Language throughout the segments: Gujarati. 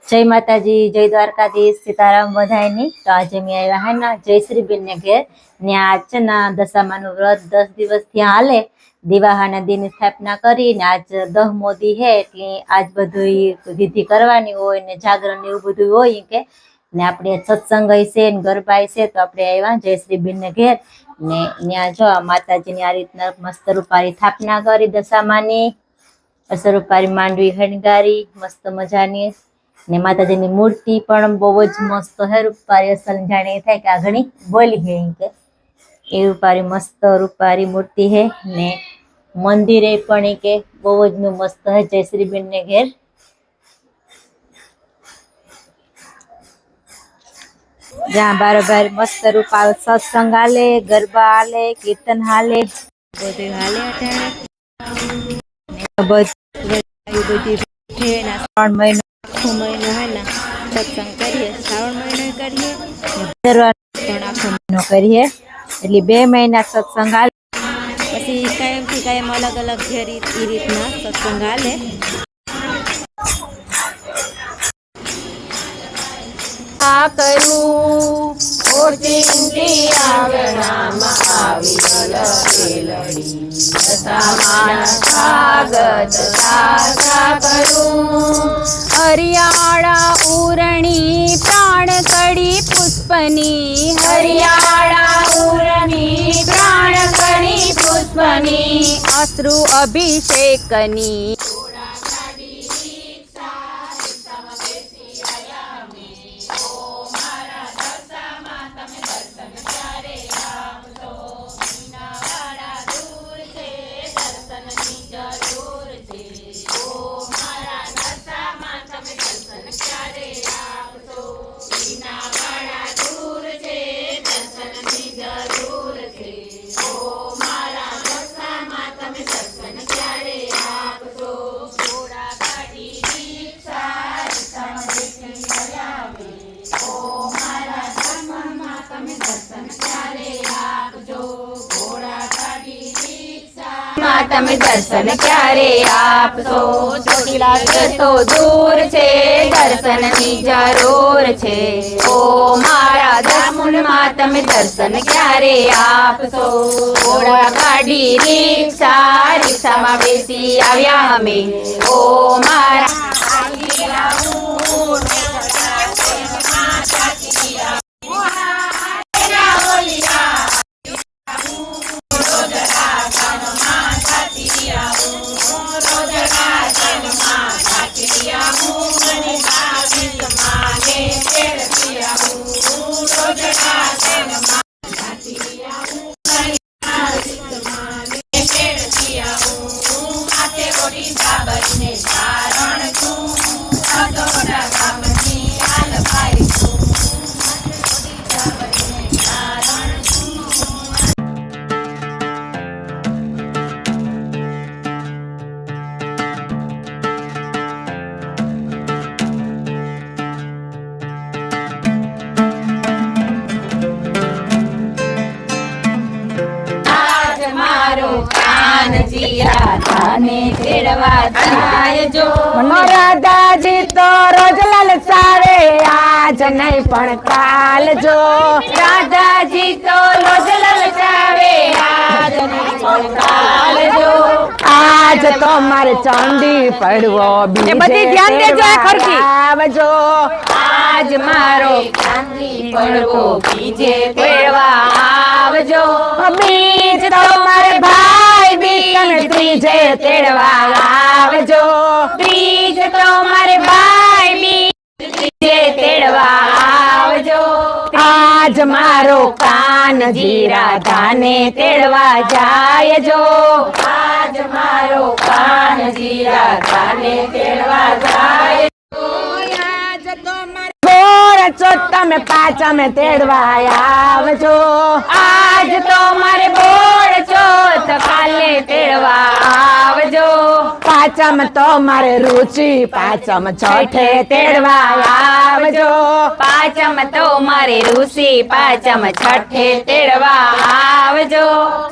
जय माताजी, जय द्वारकाधीश, सीताराम बधाईनी। तो आज मैं आया है ना जयश्री बेन ने घेर ने आज ना दशामानु व्रत 10 दिवस थी हाले दिवाहा नदी ની સ્થાપના કરી ને આજ 10 મોદી હે એટલે આજ બધું વિધિ કરવાની હોય ને જાગરણ એવું બધું હોય કે ને આપણે સત્સંગ છે ને ગરબા છે તો આપણે આવ્યા જયશ્રી બેન ને ઘેર ને ત્યાં જો માતાજીની આ રીતના મસ્ત રૂપારી સ્થાપના કરી દશામાની અસરૂપારી માંડવી હણગારી મસ્ત મજાની ने माताजी मूर्ति पण बहुज मस्त है रूपारी असल जाने थे कि आ घणी बोली है इनके ए रूपारी मस्त रूपारी मूर्ति है ने मंदिर पण के बहुज नु मस्त है जयश्री बेन ने घेर जहाँ बार बार मस्त रूपा सत्संग हाले गरबा हाले कीर्तन हाले बधु हाले श्रावण महीनो है ना सत्संग करिए श्रावण महीनो करिए आखो महीनो करिए એટલે 2 મહિના સત્સંગ હાલે પછી કાયમથી કાયમ અલગ અલગ જે રીતના સત્સંગ હાલે આ કરું ઓચિંતી આવનામાં આવી લખેલડી સમાન સ્વાગત સાસા કરું हरियाणा उरणी प्राण कड़ी पुष्पनी हरियाणा उरणी प्राण कड़ी पुष्पनी अश्रु अभिषेकनी તમે દર્શન ક્યારે આપશો ચોટીલા તો દૂર છે દર્શનની જરૂર છે ઓ મારા દામુનમાં તમે દર્શન ક્યારે આપશો ઘોડા ગાડી રિક્ષામાં બેસી આવ્યા અમે ઓ મારા દાદાજી તો રોજ લલસાવે આજ નહીં પણ કાલ જો દાદાજી તો રોજ લલસાવે આજ નહીં પણ કાલ જો આજ તો મારે ચાંદી પડવો બધી ધ્યાન દેજો ખરખી આવજો આજ મારો ચાંદી પડવો બીજે તેડવા આવજો બીજ તો મારે ભાઈ બીકન ત્રીજે તેડવા આવજો ત્રીજ તો મારે ભાઈ બીજે તેડવા આવજો આજ મારો કાનજી રાધાને તેડવા જાય જો આજ મારો કાનજી રાધાને તેડવા જાય તમે પાચમે તેડવા આવજો આજ તો મારે બોળ ચોથ કાલે તેડવા આવજો પાચમ તો મારે રુચિ પાચમ છઠે તેડવા આવજો પાચમ તો મારે રુચિ પાચમ છઠે તેડવા આવજો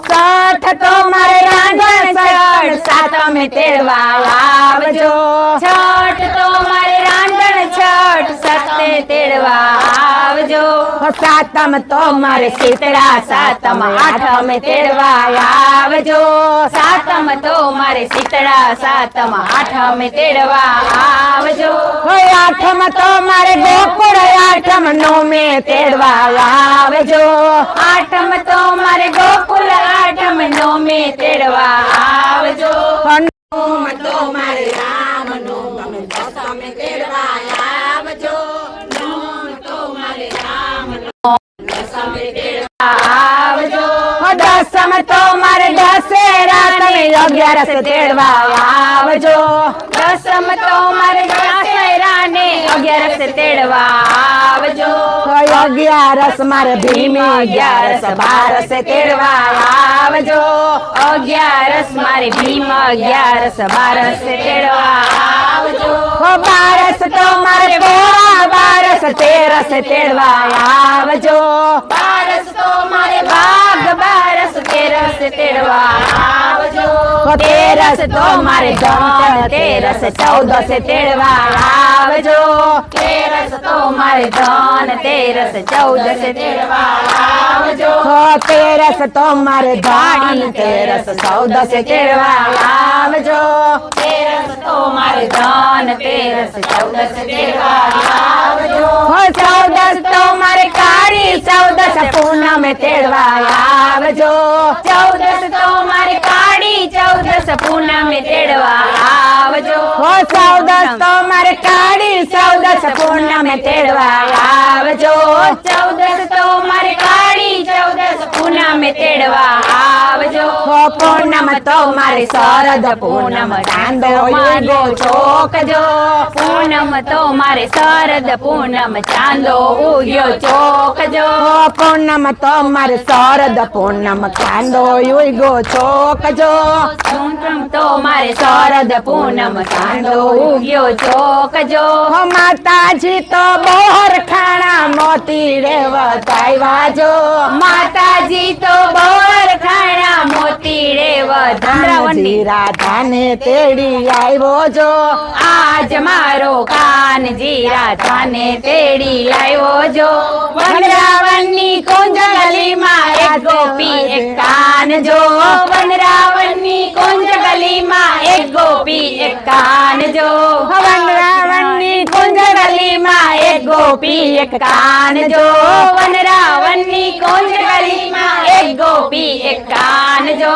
છઠ તો મારે રાંધણ છઠ સાતમે તેડવા આવજો છઠ તો મારે રાંધણ છઠ તેડવા આવજો સાતમ તો મારે શીતળા સાતમ આઠમે તેડવા આવજો સાતમ તો મારે શીતળા સાતમ આઠમે તેડવા આવજો આઠમ તો મારે ગોકુળ આઠમ નોમે તેડવા આવજો આઠમ તો મારે ગોકુળ આઠમ નોમે તેડવા આવજો નોમ તો મારે રામ નોમ દસમે તેડવા આવજો નોમ તો મારે રામ નોમ દસમે તેડવા આવજો દસમ તો મારે દશેરા તમે 11 તેડવા આવજો દસમ તો મારે દશેરા ને 11 તેડવા આવજો 11 મારે ભીમી 11 12 તેડવા આવજો 11 મારે ભીમ 11 12 તેડવા આવજો 12 તો મારે પોળા 12 13 તેડવા આવજો 12 તો મારે ભાગ 12 13 તેડવા આવજો 13 તો મારે ધન 13 14 તેડવા આવજો 13 તો મારે ધન 13 14 તેડવા આવજો 13 તો મારે ધાડી 13 14 તેડવા આવજો 13 તો મારે ધન 13 14 તેડવા આવજો 14 તો મારે કાળી 14 પૂનમ તેડવા આવજો 14 તો મારે કાળી 14 પૂનમ તેડવા આવજો 14 તો મારે કાળી 14 પૂનમ તેડવા આવજો 14 તો મારે કાળી 14 પૂનમ તેડવા આવજો પૂનમ તો મારે શરદ પૂનમ ચાંદો ઉગો ચોકજો પૂનમ તો મારે શરદ પૂનમ ચાંદો ઉગ્યો ચોકજો પૂનમ તો મારે શરદ પૂનમ ચાંદો ઉગ્યો ચોકજો પૂનમ તો મારે શરદ પૂનમ ચાંદો ઉગ્યો ચોકજો માતાજી તો બોર ખાણા મોતી રેવતાવ્યા જો માતાજી તો બોર ખાણા મોતી રેવતાવ્યા રાધાને તેડી આવ્યો જો આજ મારો કાનજી રાધાને તેડી લાવ્યો જો વનરાવનની કુંજગલીમાં એક ગોપી એક કાન જો વનરાવનની કુંજગલીમાં એક ગોપી એક કાન જો વનરાવનની કુંજગલીમાં એક ગોપી એક કાન જો વનરાવનની કુંજગલીમાં એક ગોપી એક કાન જો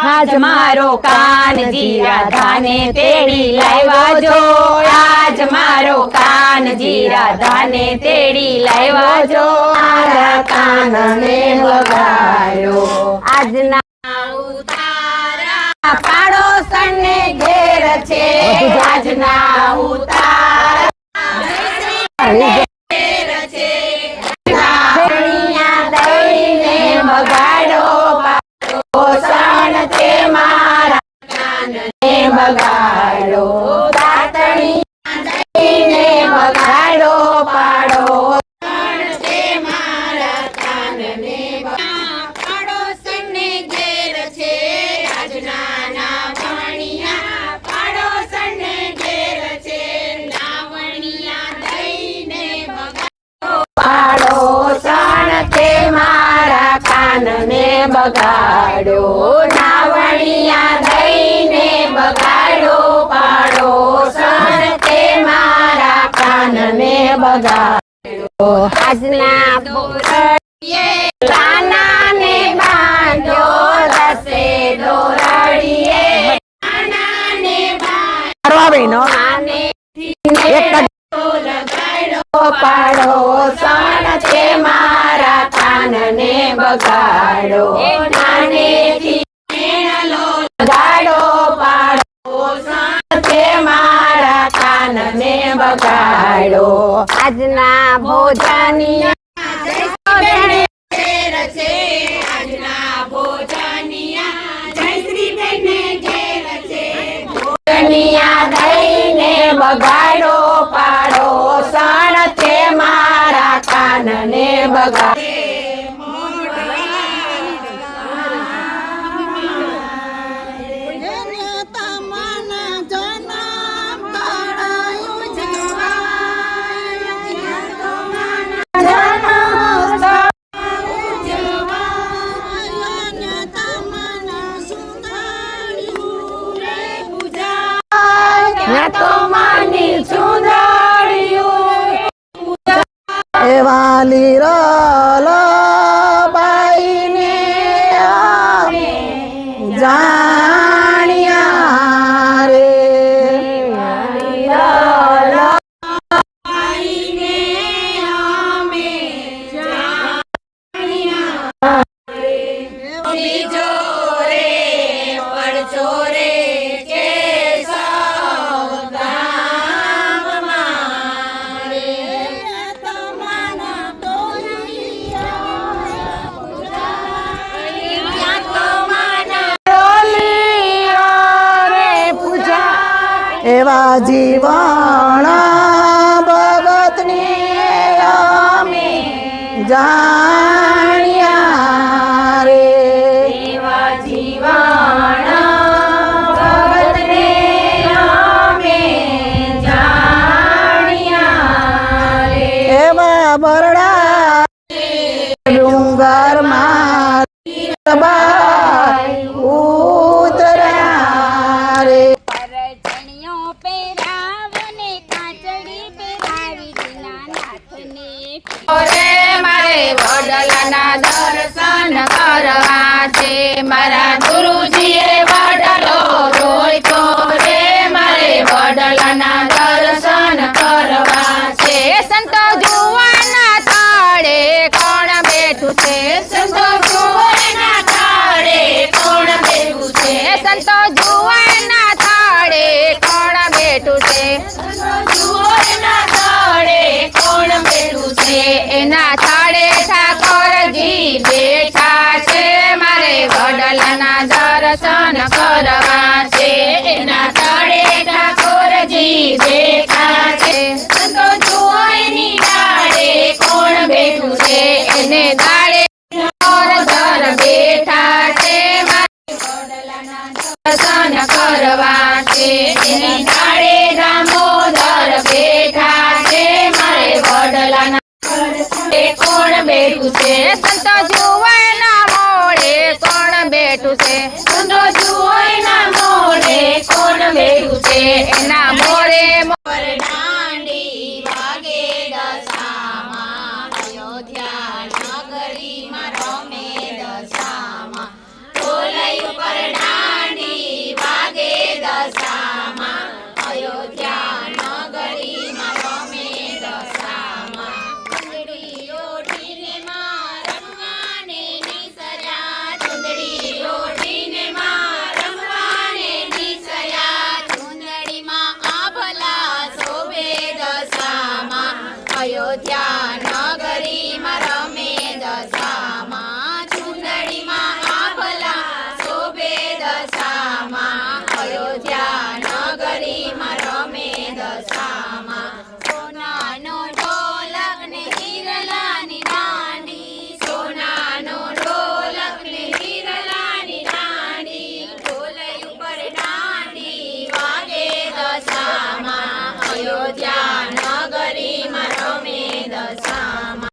આજ મારો કાનજી રાધાને તેડી લાવ્યા જો આજ મારો કાનજી રાધાને તેડી લાવ્યા જો મારા કાનને વગાડ્યો આજના ઉતારા પાડોશને ઘેર છે આજના ઉતારા ઘેર છે દઈને બગાડો પાડોશણ તે મારા કાનને બગાડો દાતણી દઈને બગાડો પાડોશણ તે મારા કાનને પાડોશને ઘેર છે આજના નાવણિયા પાડોશને ઘેર છે નાવણિયા દઈને બગાડો પાડોશણ તે મારા કાનને બગાડો નાવણિયા દઈને બગાડો પાડોશણ તે મારા કાનને બગાડો આજના બોરડીએ કાનાને બાંધ્યો રસે દોરડીએ કાનાને બાંધ્યો આને લગાડો પાડોશણ તે મારા કાનને બગાડો નાનેથી લગાડો પાડોશણ તે મારા કાનને બગાડો આજના ભોજનિયા આજના ભોજનિયા જયશ્રી બેને ઘેર છે ભોજનિયા દઈને બગાડો પાડોશણ તે મારા કાનને બગાડો એવા જીવણ ભગતને અમે જાણ્યા રે એવા જીવન ભગતને અમે જાણ્યા રે એવા બરડા ડુંગરમાં ઉતર્યા રે પરચણીઓ પહેરાવને કાચડી પહેરાવી દીનાનાથને રે મારે વડલાના દર્શન કરવા છે મારા ગુરુજીએ વડલો રોયતો રે મારે વડલાના દર્શન કરવા છે સંતો જુવાના તાળે કોણ બેઠું છે સંતો જુવાના તાળે કોણ બેઠું છે સંતો જુવાના તાળે કોણ બેઠું છે જુવાના તાળે કોણ બેઠું છે એના તાળે ઠાકોરજી બેઠા છે મારે વડલાના દર્શન કરવા છે એના તાળે ઠાકોરજી બેઠા છે સંતો જુવાની તાળે કોણ બેઠું છે એને તાળે ઠાકોર બેઠા છે મારે વડલાના દર્શન કરવા છે એની તાળે દામોદર બેઠા છે મારે વડલાના કોણ બેઠું છે સંતો જુવાના મોડે કોણ બેઠું છે સંતો જુવાના મોડે કોણ બેઠું છે એના મોડે